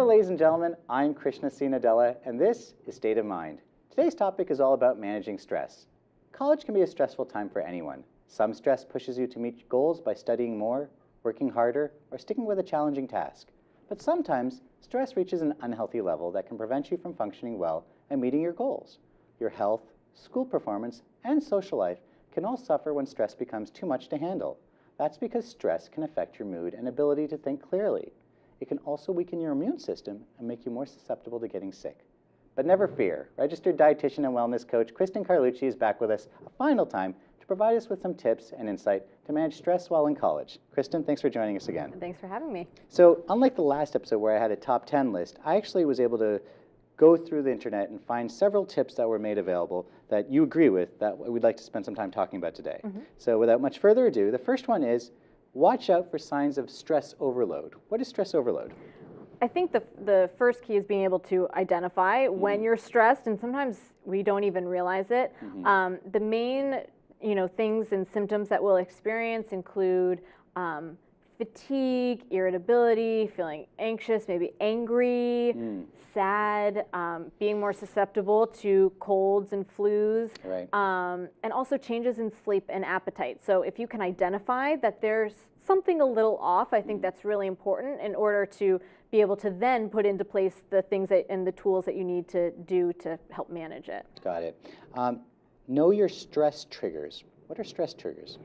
Hello, ladies and gentlemen. I'm Krishna C. Nadella, and this is State of Mind. Today's topic is all about managing stress. College can be a stressful time for anyone. Some stress pushes you to meet goals by studying more, working harder, or sticking with a challenging task. But sometimes, stress reaches an unhealthy level that can prevent you from functioning well and meeting your goals. Your health, school performance, and social life can all suffer when stress becomes too much to handle. That's because stress can affect your mood and ability to think clearly. It can also weaken your immune system and make you more susceptible to getting sick. But never fear. Registered dietitian and wellness coach Kristen Carlucci is back with us a final time to provide us with some tips and insight to manage stress while in college. Kristen, thanks for joining us again. Thanks for having me. So unlike the last episode where I had a top 10 list, I actually was able to go through the internet and find several tips that were made available that you agree with that we'd like to spend some time talking about today. So without much further ado, the first one is watch out for signs of stress overload. What is stress overload? I think the first key is being able to identify when you're stressed, and sometimes we don't even realize it. The main things and symptoms that we'll experience include fatigue, irritability, feeling anxious, maybe angry, sad, being more susceptible to colds and flus, and also changes in sleep and appetite. So if you can identify that there's something a little off, I think that's really important in order to be able to then put into place the things and the tools that you need to do to help manage it. Got it. Know your stress triggers. What are stress triggers?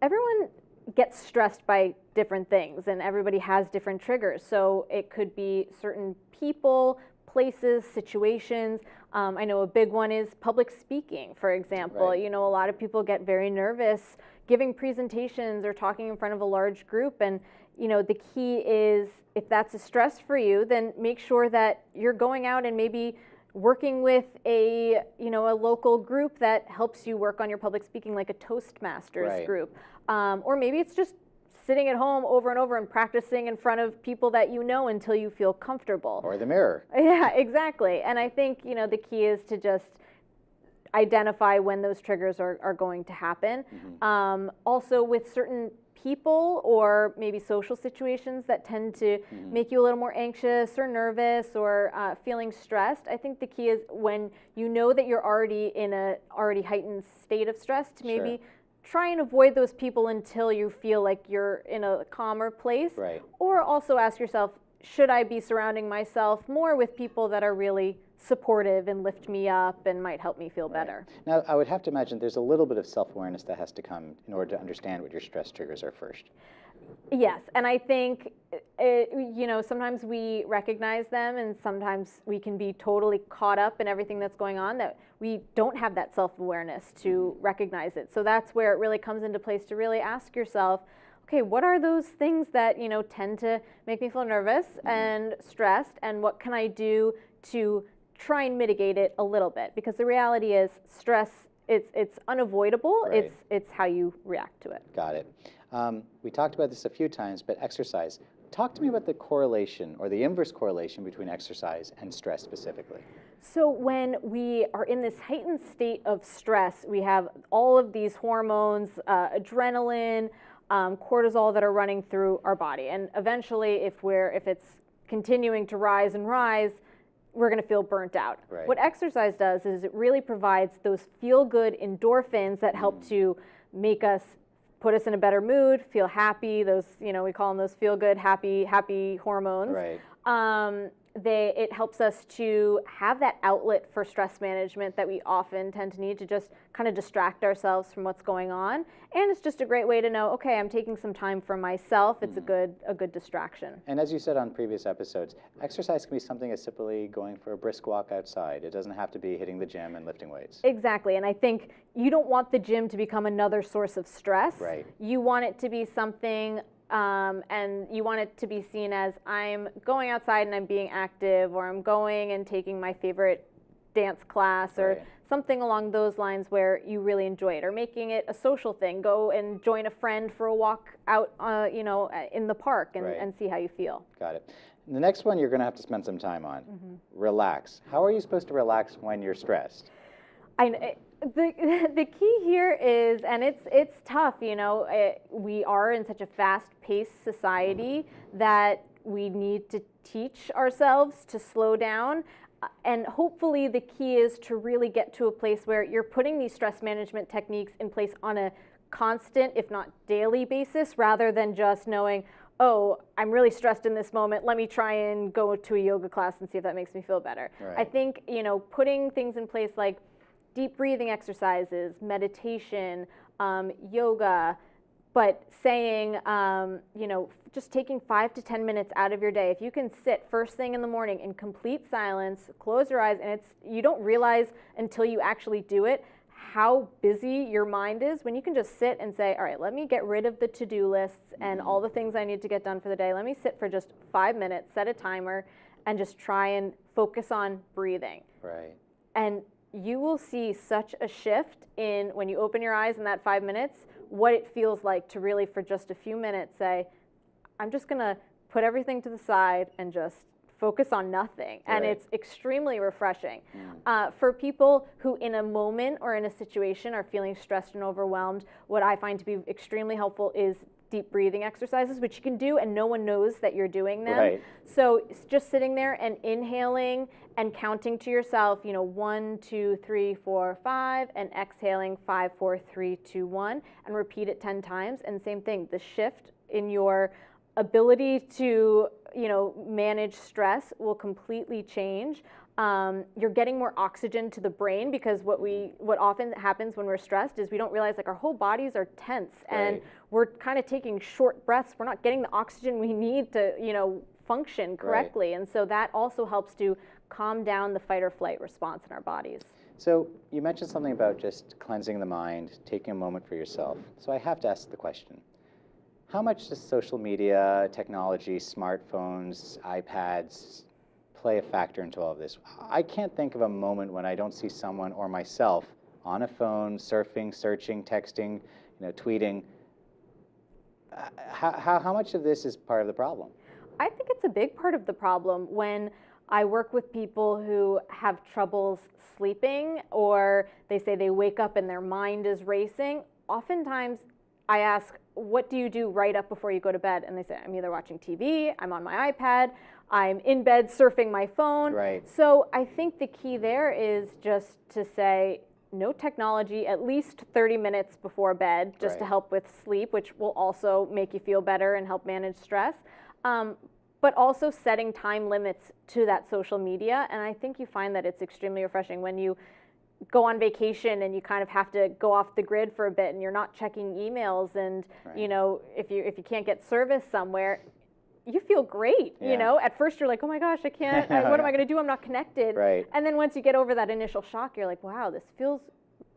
Everyone gets stressed by different things, and everybody has different triggers. So it could be certain people, places, situations. I know a big one is public speaking, for example. A lot of people get very nervous giving presentations or talking in front of a large group, and the key is, if that's a stress for you, then make sure that you're going out and maybe working with a local group that helps you work on your public speaking, like a Toastmasters group. Or maybe it's just sitting at home over and over and practicing in front of people that you know until you feel comfortable. Or the mirror. Yeah, exactly. And I think, the key is to just identify when those triggers are going to happen. Also with certain people or maybe social situations that tend to make you a little more anxious or nervous or feeling stressed, I think the key is when you know that you're already in a heightened state of stress to maybe try and avoid those people until you feel like you're in a calmer place. Or also ask yourself, should I be surrounding myself more with people that are really supportive and lift me up and might help me feel better? Now, I would have to imagine there's a little bit of self-awareness that has to come in order to understand what your stress triggers are first. Yes, and I think, sometimes we recognize them and sometimes we can be totally caught up in everything that's going on that we don't have that self-awareness to recognize it. So that's where it really comes into place to really ask yourself, okay, what are those things that, tend to make me feel nervous and stressed, and what can I do to try and mitigate it a little bit? Because the reality is stress, it's unavoidable. It's how you react to it. Got it. We talked about this a few times, but exercise. Talk to me about the correlation or the inverse correlation between exercise and stress specifically. So when we are in this heightened state of stress, we have all of these hormones, adrenaline, cortisol that are running through our body. And eventually, if it's continuing to rise and rise, we're going to feel burnt out. What exercise does is it really provides those feel-good endorphins that help to put us in a better mood, feel happy. Those, we call them those feel-good, happy hormones. It helps us to have that outlet for stress management that we often tend to need to just kind of distract ourselves from what's going on. And it's just a great way to know, okay, I'm taking some time for myself. It's a good distraction. And as you said on previous episodes, exercise can be something as simply going for a brisk walk outside. It doesn't have to be hitting the gym and lifting weights. Exactly. And I think you don't want the gym to become another source of stress. You want it to be something and you want it to be seen as, I'm going outside and I'm being active, or I'm going and taking my favorite dance class, or something along those lines where you really enjoy it, or making it a social thing. Go and join a friend for a walk out, in the park and see how you feel. Got it. The next one you're going to have to spend some time on. Relax. How are you supposed to relax when you're stressed? The key here is, and it's tough, we are in such a fast-paced society that we need to teach ourselves to slow down. And hopefully the key is to really get to a place where you're putting these stress management techniques in place on a constant, if not daily basis, rather than just knowing, oh, I'm really stressed in this moment, let me try and go to a yoga class and see if that makes me feel better. Right. I think, putting things in place like deep breathing exercises, meditation, yoga, but saying, just taking 5 to 10 minutes out of your day. If you can sit first thing in the morning in complete silence, close your eyes, and you don't realize until you actually do it how busy your mind is when you can just sit and say, all right, let me get rid of the to-do lists and all the things I need to get done for the day. Let me sit for just 5 minutes, set a timer, and just try and focus on breathing. Right. And you will see such a shift in when you open your eyes in that 5 minutes, what it feels like to really, for just a few minutes, say, I'm just going to put everything to the side and just focus on nothing. Right. And it's extremely refreshing. For people who in a moment or in a situation are feeling stressed and overwhelmed, what I find to be extremely helpful is deep breathing exercises, which you can do and no one knows that you're doing them. Right. So it's just sitting there and inhaling and counting to yourself, 1, 2, 3, 4, 5, and exhaling 5, 4, 3, 2, 1, and repeat it 10 times. And same thing, the shift in your ability to manage stress will completely change. You're getting more oxygen to the brain, because what often happens when we're stressed is we don't realize our whole bodies are tense. Right. And we're kind of taking short breaths. We're not getting the oxygen we need to function correctly. Right. And so that also helps to calm down the fight or flight response in our bodies. So you mentioned something about just cleansing the mind, taking a moment for yourself. So I have to ask the question, how much does social media, technology, smartphones, iPads play a factor into all of this? I can't think of a moment when I don't see someone or myself on a phone, surfing, searching, texting, tweeting. How much of this is part of the problem? I think it's a big part of the problem. When I work with people who have troubles sleeping, or they say they wake up and their mind is racing, oftentimes I ask, what do you do right up before you go to bed? And they say, I'm either watching TV, I'm on my iPad, I'm in bed surfing my phone. Right. So I think the key there is just to say, no technology, at least 30 minutes before bed, just to help with sleep, which will also make you feel better and help manage stress. But also setting time limits to that social media. And I think you find that it's extremely refreshing when you go on vacation and you kind of have to go off the grid for a bit and you're not checking emails, and if you can't get service somewhere, you feel great. At first you're like, oh my gosh, I can't, what am I going to do? I'm not connected. Right. And then once you get over that initial shock, you're like, wow, this feels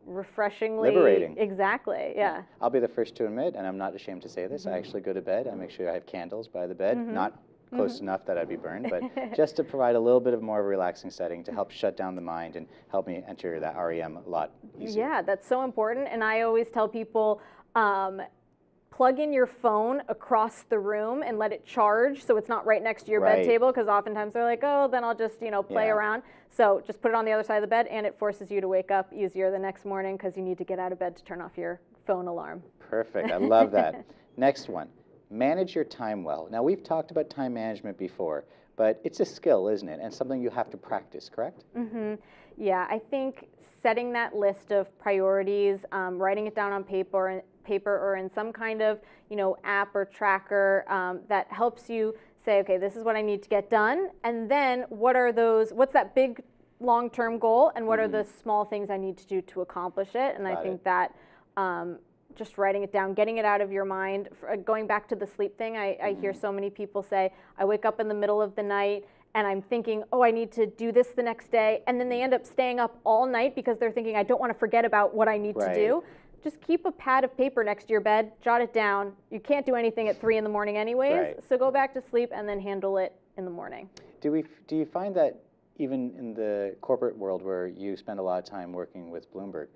refreshingly liberating. Exactly. Yeah. I'll be the first to admit, and I'm not ashamed to say this, I actually go to bed, I make sure I have candles by the bed, not close enough that I'd be burned, but just to provide a little bit of more of a relaxing setting to help shut down the mind and help me enter that REM a lot easier. Yeah, that's so important. And I always tell people, plug in your phone across the room and let it charge so it's not right next to your bed table, because oftentimes they're like, oh, then I'll just play around. So just put it on the other side of the bed, and it forces you to wake up easier the next morning because you need to get out of bed to turn off your phone alarm. Perfect. I love that. Next one. Manage your time well. Now, we've talked about time management before, but it's a skill, isn't it? And something you have to practice, correct? Yeah, I think setting that list of priorities, writing it down on paper or in some kind of app or tracker that helps you say, okay, this is what I need to get done, and then what's that big long-term goal, and what are the small things I need to do to accomplish it? And I think that just writing it down, getting it out of your mind. Going back to the sleep thing, I hear so many people say, I wake up in the middle of the night and I'm thinking, oh, I need to do this the next day. And then they end up staying up all night because they're thinking, I don't want to forget about what I need to do. Just keep a pad of paper next to your bed, jot it down. You can't do anything at 3 in the morning anyways, so go back to sleep and then handle it in the morning. Do you find that even in the corporate world where you spend a lot of time working with Bloomberg,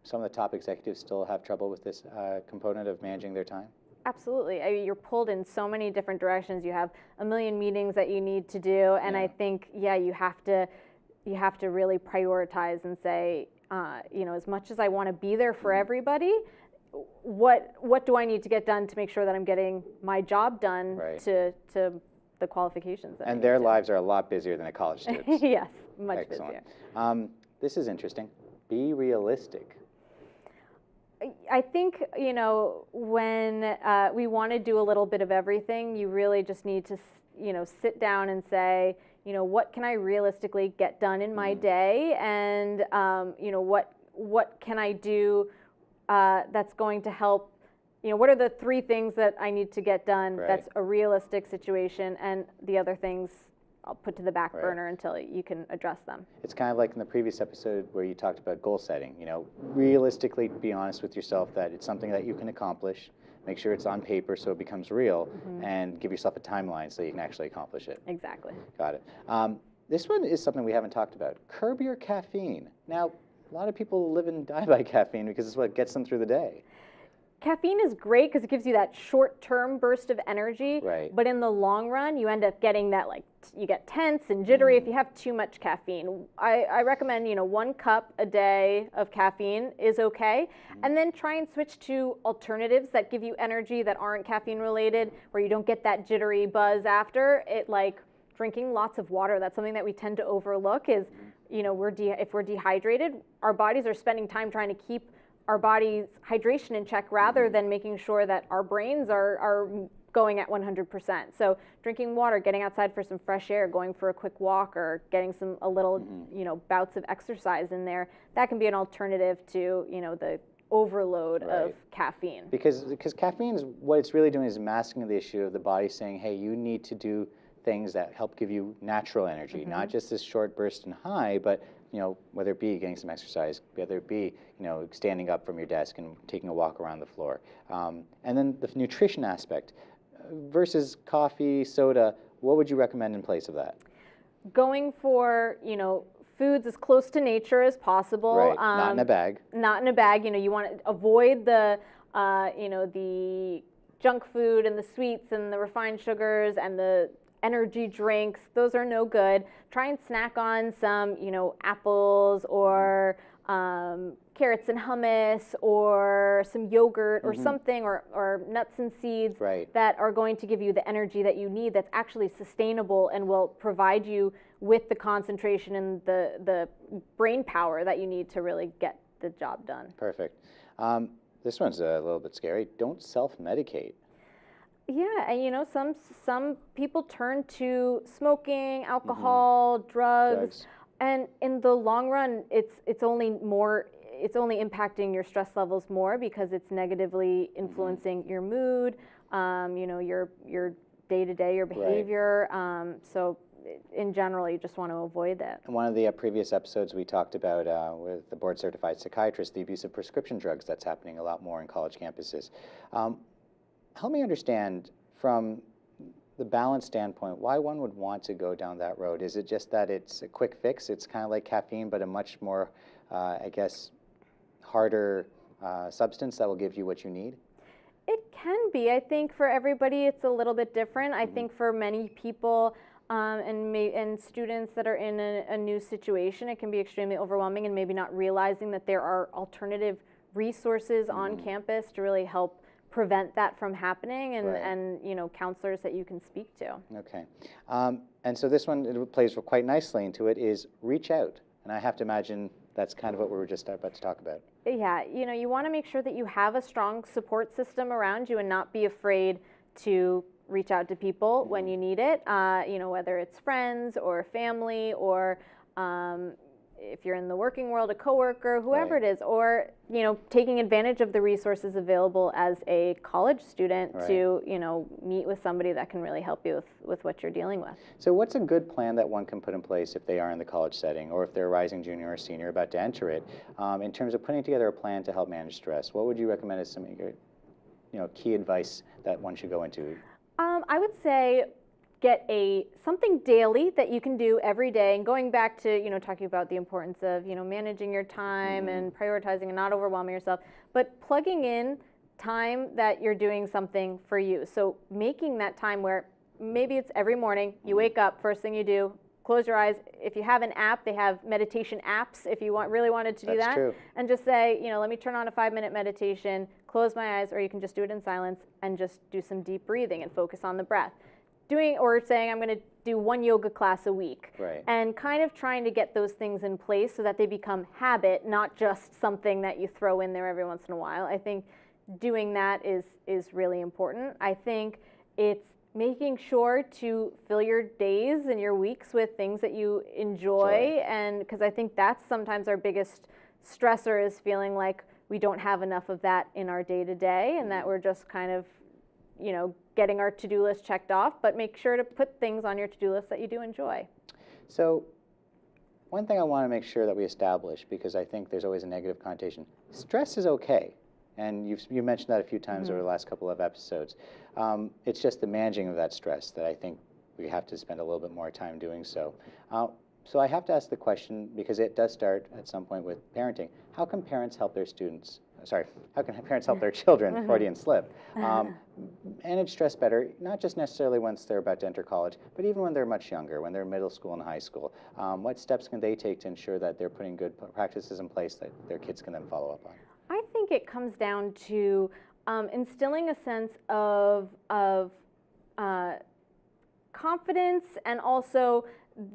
some of the top executives still have trouble with this component of managing their time? Absolutely. I mean, you're pulled in so many different directions. You have a million meetings that you need to do, and I think, you have to really prioritize and say, as much as I want to be there for everybody, what do I need to get done to make sure that I'm getting my job done to the qualifications. And their lives are a lot busier than a college student's. Yes, much Excellent. busier. This is interesting. Be realistic. I think, when we want to do a little bit of everything, you really just need to, sit down and say, what can I realistically get done in my day, and what can I do that's going to help. What are the 3 things that I need to get done that's a realistic situation, and the other things I'll put to the back burner until you can address them. It's kind of like in the previous episode where you talked about goal setting. Realistically be honest with yourself that it's something that you can accomplish. Make sure it's on paper so it becomes real, and give yourself a timeline so you can actually accomplish it. Exactly. Got it. This one is something we haven't talked about. Curb your caffeine. Now, a lot of people live and die by caffeine because it's what gets them through the day. Caffeine is great because it gives you that short-term burst of energy, but in the long run, you end up getting that, you get tense and jittery if you have too much caffeine. I recommend, 1 cup a day of caffeine is okay, and then try and switch to alternatives that give you energy that aren't caffeine-related, where you don't get that jittery buzz after it, like drinking lots of water. That's something that we tend to overlook is, if we're dehydrated, our bodies are spending time trying to keep our body's hydration in check rather than making sure that our brains are going at 100%. So drinking water, getting outside for some fresh air, going for a quick walk, or getting a little, bouts of exercise in there, that can be an alternative to, the overload of caffeine. Because caffeine is, what it's really doing is masking the issue of the body saying, hey, you need to do things that help give you natural energy, not just this short burst and high, but whether it be getting some exercise, whether it be, standing up from your desk and taking a walk around the floor. And then the nutrition aspect versus coffee, soda, what would you recommend in place of that? Going for, foods as close to nature as possible. Not in a bag. Not in a bag. You want to avoid the, the junk food and the sweets and the refined sugars and the energy drinks. Those are no good. Try and snack on some, apples or carrots and hummus or some yogurt or something, or nuts and seeds that are going to give you the energy that you need, that's actually sustainable and will provide you with the concentration and the brain power that you need to really get the job done. Perfect. This one's a little bit scary. Don't self-medicate. Yeah, and some people turn to smoking, alcohol, drugs, and in the long run, it's only impacting your stress levels more because it's negatively influencing your mood, your day-to-day, your behavior. So in general, you just want to avoid that. In one of the previous episodes, we talked about with the board-certified psychiatrist, the abuse of prescription drugs that's happening a lot more in college campuses. Help me understand, from the balance standpoint, why one would want to go down that road. Is it just that it's a quick fix? It's kind of like caffeine, but a much more, harder substance that will give you what you need? It can be. I think for everybody, it's a little bit different. I think for many people and students that are in a new situation, it can be extremely overwhelming, and maybe not realizing that there are alternative resources on campus to really help prevent that from happening, and counselors that you can speak to. Okay. And so this one, it plays quite nicely into it, is reach out. And I have to imagine that's kind of what we were just about to talk about. Yeah, you want to make sure that you have a strong support system around you and not be afraid to reach out to people when you need it, whether it's friends or family or if you're in the working world, a coworker, whoever it is, or taking advantage of the resources available as a college student to meet with somebody that can really help you with what you're dealing with. So what's a good plan that one can put in place if they are in the college setting, or if they're a rising junior or senior about to enter it, in terms of putting together a plan to help manage stress? What would you recommend as some of your key advice that one should go into? I would say get something daily that you can do every day, and going back to talking about the importance of managing your time and prioritizing and not overwhelming yourself, but plugging in time that you're doing something for you. So making that time where maybe it's every morning you wake up, first thing you do, close your eyes. If you have an app, they have meditation apps if you really wanted to do that. True. And just say, let me turn on a 5-minute meditation, close my eyes, or you can just do it in silence and just do some deep breathing and focus on the breath. doing or saying I'm going to do one yoga class a week, Right. and kind of trying to get those things in place so that they become habit, not just something that you throw in there every once in a while. I think doing that is really important. I think it's making sure to fill your days and your weeks with things that you enjoy, and because I think that's sometimes our biggest stressor, is feeling like we don't have enough of that in our day-to-day, and that we're just kind of, you know, getting our to-do list checked off. But make sure to put things on your to-do list that you do enjoy. So one thing I want to make sure that we establish, because I think there's always a negative connotation, stress is okay. And you mentioned that a few times over the last couple of episodes. It's just the managing of that stress that I think we have to spend a little bit more time doing so. So I have to ask the question, because it does start at some point with parenting. How can parents help their students, how can parents help their children, Freudian slip, manage stress better, not just necessarily once they're about to enter college, but even when they're much younger, when they're in middle school and high school? What steps can they take to ensure that they're putting good practices in place that their kids can then follow up on? I think it comes down to instilling a sense of confidence, and also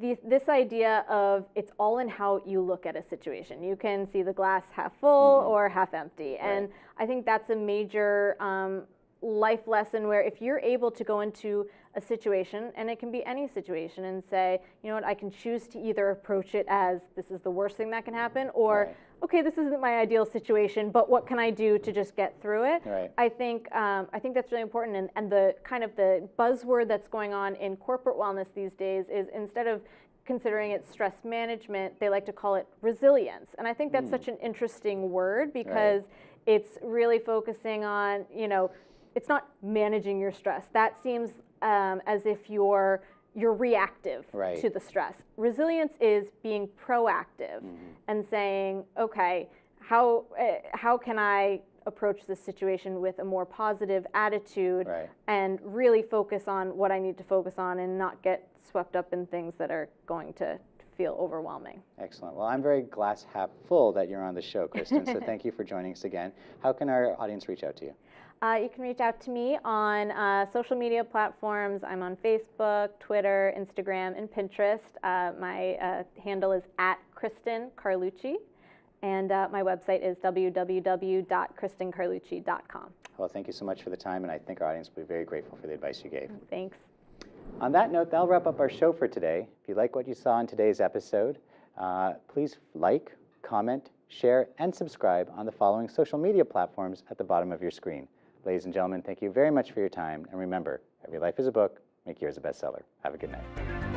this idea of it's all in how you look at a situation. You can see the glass half full or half empty. And I think that's a major life lesson, where if you're able to go into a situation, and it can be any situation, and say, you know what, I can choose to either approach it as this is the worst thing that can happen, or okay, this isn't my ideal situation, but what can I do to just get through it? I think that's really important. And the kind of the buzzword that's going on in corporate wellness these days is, instead of considering it stress management, they like to call it resilience. And I think that's such an interesting word, because it's really focusing on, you know, it's not managing your stress. That seems as if you're reactive to the stress. Resilience is being proactive and saying, okay, how can I approach this situation with a more positive attitude, and really focus on what I need to focus on, and not get swept up in things that are going to feel overwhelming. Excellent. Well, I'm very glass half full that you're on the show, Kristen, so thank you for joining us again. How can our audience reach out to you? You can reach out to me on social media platforms. I'm on Facebook, Twitter, Instagram, and Pinterest. My handle is @Kristen Carlucci, and my website is www.kristencarlucci.com. Well, thank you so much for the time, and I think our audience will be very grateful for the advice you gave. Thanks. On that note, that'll wrap up our show for today. If you like what you saw in today's episode, please like, comment, share, and subscribe on the following social media platforms at the bottom of your screen. Ladies and gentlemen, thank you very much for your time. And remember, every life is a book. Make yours a bestseller. Have a good night.